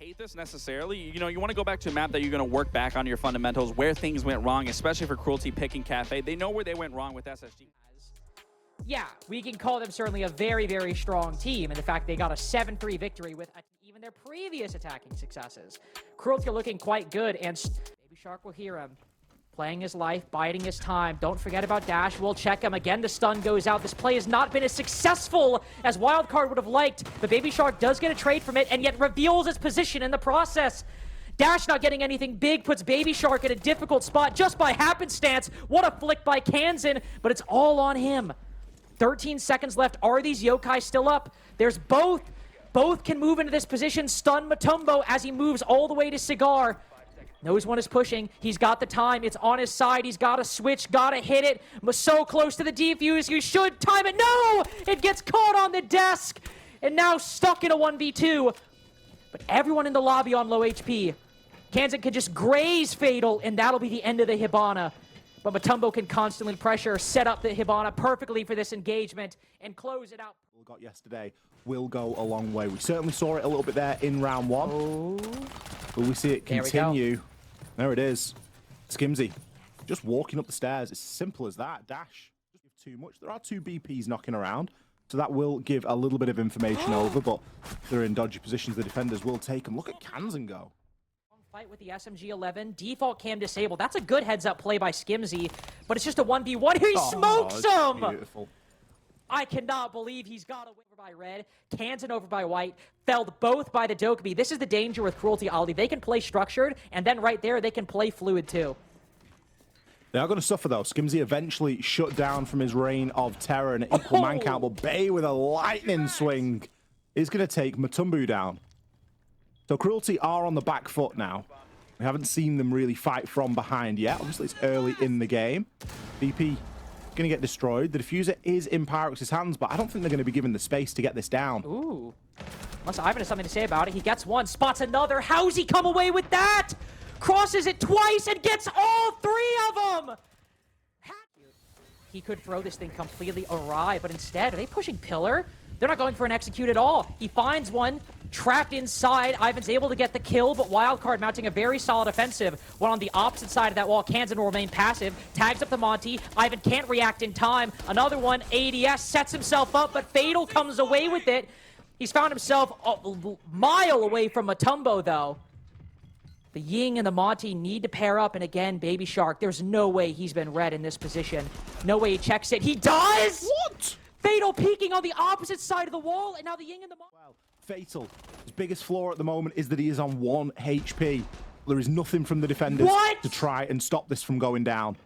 hate this necessarily. You know, you want to go back to a map that you're going to work back on your fundamentals, where things went wrong, especially for Cruelty picking Cafe. They know where they went wrong with SSG. Yeah, we can call them certainly a very, very strong team. And the fact they got a 7-3 victory with even their previous attacking successes. Cruelty are looking quite good, and Baby Shark will hear him. Playing his life, biding his time. Don't forget about Dash. We'll check him. Again, the stun goes out. This play has not been as successful as Wildcard would have liked. But Baby Shark does get a trade from it, and yet reveals its position in the process. Dash not getting anything big puts Baby Shark in a difficult spot just by happenstance. What a flick by Kansan, but it's all on him. 13 seconds left. Are these yokai still up? There's both. Both can move into this position. Stun Mutombo as he moves all the way to Cigar. Knows one is pushing. He's got the time. It's on his side. He's got to switch. Got to hit it. So close to the defuse. You should time it. No! It gets caught on the desk. And now stuck in a 1v2. But everyone in the lobby on low HP. Kansan can just graze Fatal, and that'll be the end of the Hibana. But Mutombo can constantly pressure, set up the Hibana perfectly for this engagement, and close it out. We got yesterday will go a long way. We certainly saw it a little bit there in round one. Oh. But we see it continue. There it is. Skimzy just walking up the stairs. It's simple as that. Dash. Just too much. There are two BPs knocking around, so that will give a little bit of information over, but they're in dodgy positions. The defenders will take them. Look at Kansan go. Fight with the SMG-11. Default cam disabled. That's a good heads-up play by Skimzy, but it's just a 1v1. He smokes him! Beautiful. I cannot believe he's got a win over by red, Kansan over by white, felled both by the Dokkaebi. This is the danger with Cruelty, Aldi. They can play structured, and then right there, they can play fluid too. They are going to suffer, though. Skimzy eventually shut down from his reign of terror and an equal man count, but Bay with a lightning swing is going to take Mutombo down. So Cruelty are on the back foot now. We haven't seen them really fight from behind yet. Obviously, it's early in the game. BP going to get destroyed. The diffuser is in Pyrox's hands, but I don't think they're going to be given the space to get this down. Ooh. Unless Ivan has something to say about it. He gets one, spots another. How's he come away with that? Crosses it twice and gets all three of them! He could throw this thing completely awry, but instead, are they pushing Pillar? They're not going for an execute at all. He finds one, trapped inside. Ivan's able to get the kill, but Wildcard mounting a very solid offensive. One on the opposite side of that wall. Kansan will remain passive. Tags up the Monty. Ivan can't react in time. Another one, ADS, sets himself up, but Fatal comes away with it. He's found himself a mile away from Mutombo, though. The Ying and the Monty need to pair up, and again, Baby Shark, there's no way he's been red in this position. No way he checks it. He does! What? Fatal peeking on the opposite side of the wall, and now the Ying and the Monty. Well, Fatal, his biggest flaw at the moment is that he is on 1 HP. There is nothing from the defenders to try and stop this from going down.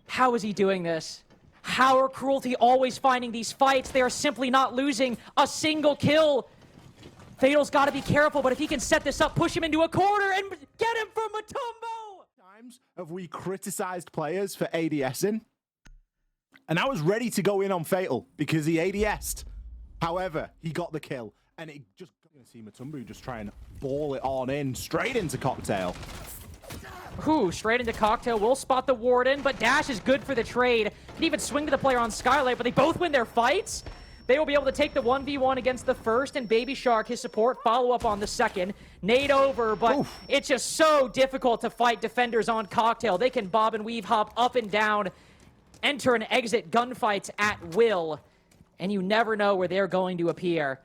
How is he doing this? How are Cruelty always finding these fights? They are simply not losing a single kill. Fatal's got to be careful, but if he can set this up, push him into a corner, and get him from Mutombo! Times have we criticized players for ADSing? And I was ready to go in on Fatal because he ADS'd. However, he got the kill, and it just going to see Mutombo just try and ball it on in straight into Cocktail. Ooh, straight into Cocktail. Will spot the Warden, but Dash is good for the trade. Can even swing to the player on Skylight, but they both win their fights. They will be able to take the 1v1 against the first, and Baby Shark, his support, follow up on the second. Nade over, but it's just so difficult to fight defenders on Cocktail. They can bob and weave, hop up and down, enter and exit gunfights at will, and you never know where they're going to appear.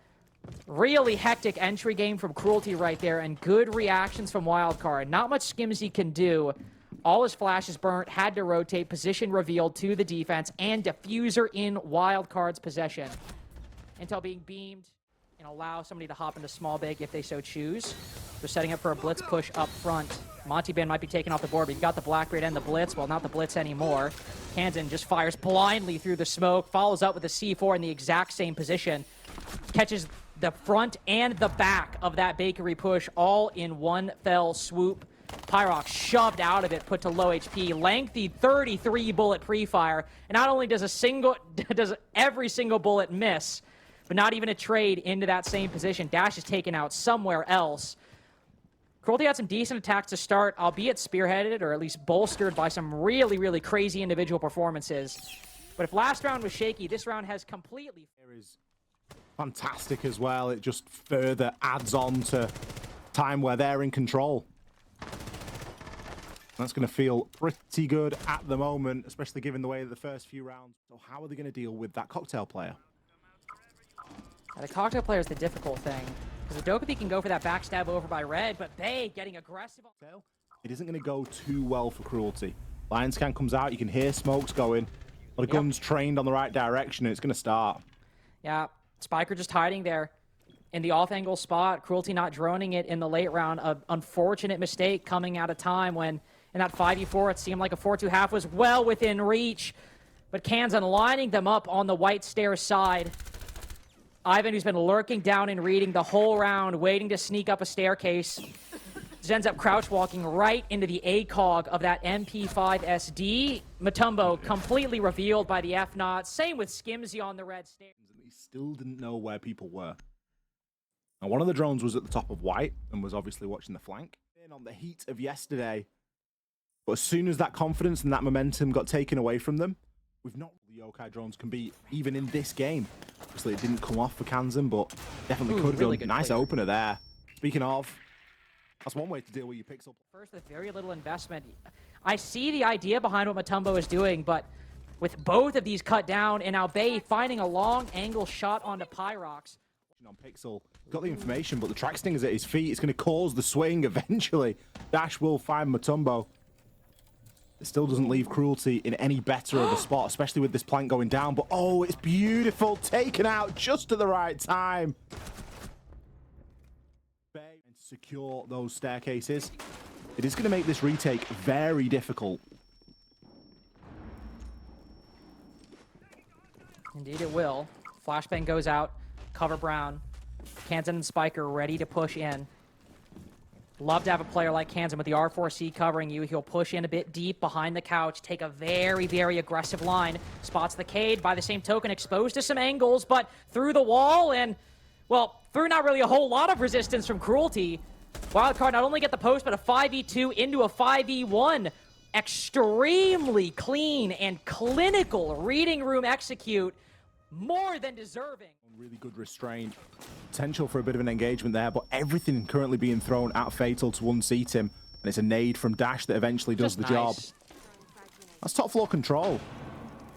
Really hectic entry game from Cruelty right there, and good reactions from Wildcard. Not much Skimzy can do. All his flashes burnt, had to rotate, position revealed to the defense, and diffuser in Wildcard's possession. Until being beamed and allow somebody to hop into small big if they so choose. They're setting up for a blitz push up front. Monty Bin might be taken off the board, but you've got the Blackbeard and the blitz. Well, not the blitz anymore. Kansan just fires blindly through the smoke, follows up with a C4 in the exact same position. Catches the front and the back of that bakery push all in one fell swoop. Pyrox shoved out of it, put to low HP. Lengthy 33 bullet pre-fire. And not only does every single bullet miss, but not even a trade into that same position. Dash is taken out somewhere else. Cruelty had some decent attacks to start, albeit spearheaded or at least bolstered by some really, really crazy individual performances. But if last round was shaky, this round has completely... There is fantastic as well. It just further adds on to time where they're in control. That's going to feel pretty good at the moment, especially given the way that the first few rounds. So how are they going to deal with that cocktail player? The cocktail player is the difficult thing. Because Dokkaebi can go for that backstab over by Red, but Bay getting aggressive. It isn't going to go too well for Cruelty. Lion Scan comes out, you can hear smokes going. A lot of guns trained on the right direction, and it's going to start. Yeah, Spiker just hiding there in the off-angle spot. Cruelty not droning it in the late round. An unfortunate mistake coming at a time when in that 5v4 it seemed like a 4-2 half was well within reach. But Kansan lining them up on the white stairs side. Ivan, who's been lurking down and reading the whole round, waiting to sneak up a staircase, just ends up crouch walking right into the ACOG of that MP5 SD. Mutombo completely revealed by the F0. Same with Skimzy on the red stairs. He still didn't know where people were. Now, one of the drones was at the top of white and was obviously watching the flank. In on the heat of yesterday. But as soon as that confidence and that momentum got taken away from them, we've not the Yokai drones can be even in this game. Obviously, it didn't come off for Kansan, but definitely could have really done. Nice opener there. Speaking of, that's one way to deal with your pixel. First, with very little investment. I see the idea behind what Mutombo is doing, but with both of these cut down, and now Bay finding a long angle shot onto Pyrox. On Pixel, got the information, but the track stinger's at his feet. It's going to cause the swing eventually. Dash will find Mutombo. It still doesn't leave Cruelty in any better of a spot, especially with this plank going down. But oh, it's beautiful. Taken out just at the right time. And secure those staircases. It is going to make this retake very difficult. Indeed it will. Flashbang goes out. Cover Brown. Kansan and Spiker ready to push in. Love to have a player like Kansan with the R4C covering you. He'll push in a bit deep behind the couch, take a very, very aggressive line. Spots the Cade, by the same token, exposed to some angles, but through the wall and, well, through not really a whole lot of resistance from Cruelty. Wildcard not only get the post, but a 5v2 into a 5v1. Extremely clean and clinical reading room execute. More than deserving. Really good restraint. Potential for a bit of an engagement there, but everything currently being thrown at Fatal to unseat him. And it's a nade from Dash that eventually does the job. That's top floor control.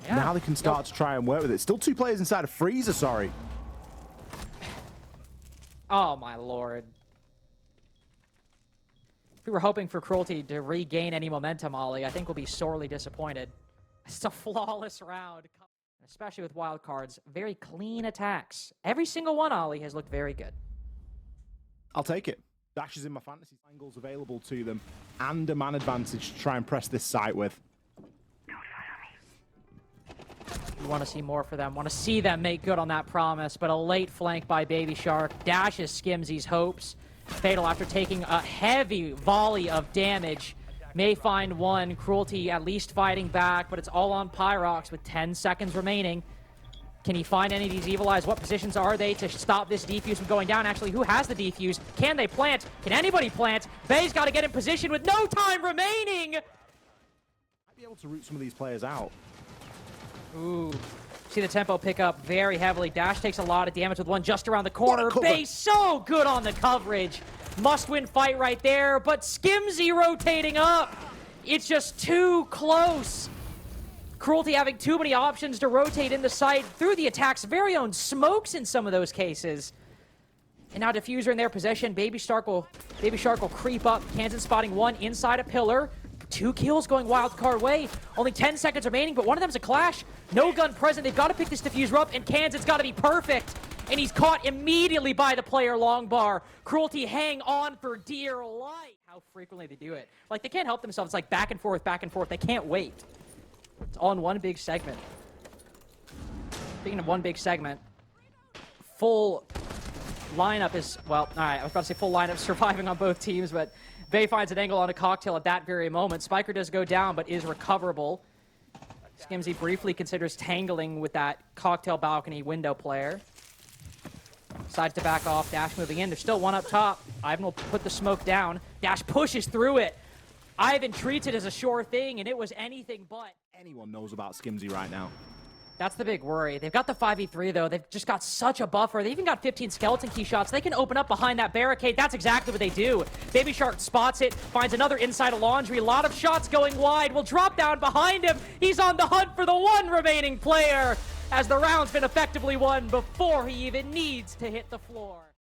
Yeah. Now they can start to try and work with it. Still two players inside of Freezer, sorry. Oh my lord. If we were hoping for Cruelty to regain any momentum, Ollie, I think we'll be sorely disappointed. It's a flawless round. Especially with Wildcard's very clean attacks. Every single one, Ollie, has looked very good. I'll take it. Dash is in my fantasy angles available to them, and a man advantage to try and press this site with. You want to see more for them. Want to see them make good on that promise, but a late flank by Baby Shark dashes Skimzy's hopes. Fatal, after taking a heavy volley of damage, may find one. Cruelty at least fighting back, but it's all on Pyrox with 10 seconds remaining. Can he find any of these Evil Eyes? What positions are they to stop this defuse from going down? Actually, who has the defuse? Can they plant? Can anybody plant? Bay's got to get in position with no time remaining! Might be able to root some of these players out. Ooh. See the tempo pick up very heavily. Dash takes a lot of damage with one just around the corner. Bay so good on the coverage. Must-win fight right there, but Skimzy rotating up. It's just too close. Cruelty having too many options to rotate in the site through the attack's very own smokes in some of those cases. And now Diffuser in their possession. Baby Shark will creep up. Kansan spotting one inside a pillar. 2 kills going Wildcard way. Only 10 seconds remaining, but one of them's a clash. No gun present. They've got to pick this Diffuser up, and Kansan's got to be perfect. And he's caught immediately by the player long bar. Cruelty hang on for dear life. How frequently they do it. Like, they can't help themselves. It's like back and forth, back and forth. They can't wait. It's all in one big segment. Speaking of one big segment, full lineup is, well, all right, I was about to say full lineup surviving on both teams, but Bay finds an angle on a cocktail at that very moment. Spiker does go down, but is recoverable. Skimzy briefly considers tangling with that cocktail balcony window player. Decides to back off. Dash moving in. There's still one up top. Ivan will put the smoke down. Dash pushes through it. Ivan treats it as a sure thing, and it was anything but. Anyone knows about Skimzy right now. That's the big worry. They've got the 5v3, though. They've just got such a buffer. They even got 15 skeleton key shots. They can open up behind that barricade. That's exactly what they do. Baby Shark spots it, finds another inside of Laundry. A lot of shots going wide. Will drop down behind him. He's on the hunt for the one remaining player, as the round's been effectively won before he even needs to hit the floor.